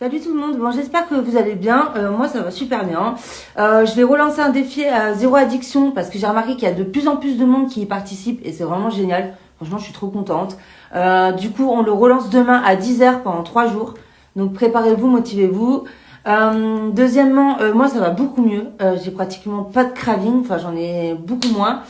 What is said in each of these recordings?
Salut tout le monde, bon j'espère que vous allez bien, moi ça va super bien. Je vais relancer un défi à zéro addiction parce que j'ai remarqué qu'il y a de plus en plus de monde qui y participe et c'est vraiment génial. Franchement je suis trop contente. Du coup on le relance demain à 10h pendant 3 jours. Donc préparez-vous, motivez-vous. Deuxièmement, moi ça va beaucoup mieux. J'ai pratiquement pas de craving, enfin j'en ai beaucoup moins.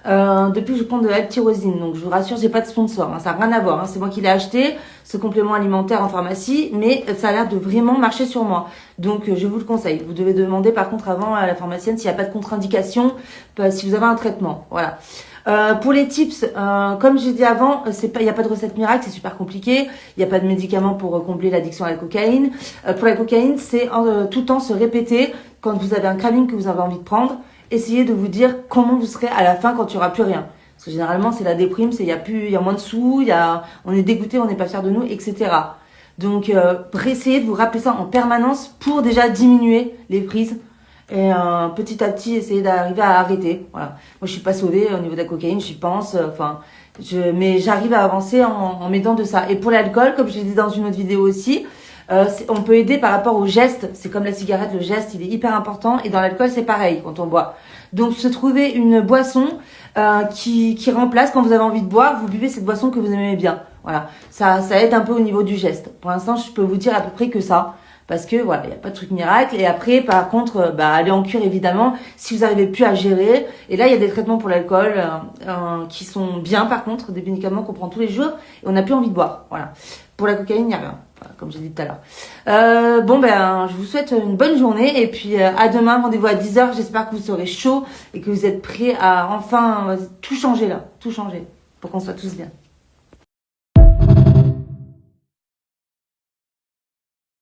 Depuis que je prends de l'altyrosine, donc je vous rassure, j'ai pas de sponsor, hein, ça n'a rien à voir, hein, c'est moi qui l'ai acheté, ce complément alimentaire en pharmacie, mais ça a l'air de vraiment marcher sur moi. Donc je vous le conseille. Vous devez demander par contre avant à la pharmacienne s'il n'y a pas de contre-indication, si vous avez un traitement. Voilà. Pour les tips, comme j'ai dit avant, il n'y a pas de recette miracle, c'est super compliqué. Il n'y a pas de médicaments pour combler l'addiction à la cocaïne. Pour la cocaïne, c'est tout le temps se répéter quand vous avez un craving que vous avez envie de prendre. Essayez de vous dire comment vous serez à la fin quand il n'y aura plus rien. Parce que généralement, c'est la déprime, il y a moins de sous, on est dégoûté, on n'est pas fier de nous, etc. Donc, essayez de vous rappeler ça en permanence pour déjà diminuer les prises. Et petit à petit, essayez d'arriver à arrêter. Voilà. Moi, je ne suis pas sauvée au niveau de la cocaïne, j'y pense. Mais j'arrive à avancer en m'aidant de ça. Et pour l'alcool, comme je l'ai dit dans une autre vidéo aussi, on peut aider par rapport au geste. C'est comme la cigarette, le geste, il est hyper important. Et dans l'alcool, c'est pareil quand on boit. Donc, se trouver une boisson qui remplace, quand vous avez envie de boire, vous buvez cette boisson que vous aimez bien. Voilà, ça aide un peu au niveau du geste. Pour l'instant, je peux vous dire à peu près que ça. Parce que voilà, il n'y a pas de truc miracle. Et après, par contre, aller en cure évidemment, si vous n'arrivez plus à gérer. Et là, il y a des traitements pour l'alcool qui sont bien par contre, des médicaments qu'on prend tous les jours et on n'a plus envie de boire. Voilà. Pour la cocaïne, il n'y a rien. Voilà, comme j'ai dit tout à l'heure. Je vous souhaite une bonne journée et puis à demain, rendez-vous à 10h. J'espère que vous serez chaud et que vous êtes prêts à enfin tout changer là, tout changer pour qu'on soit tous bien.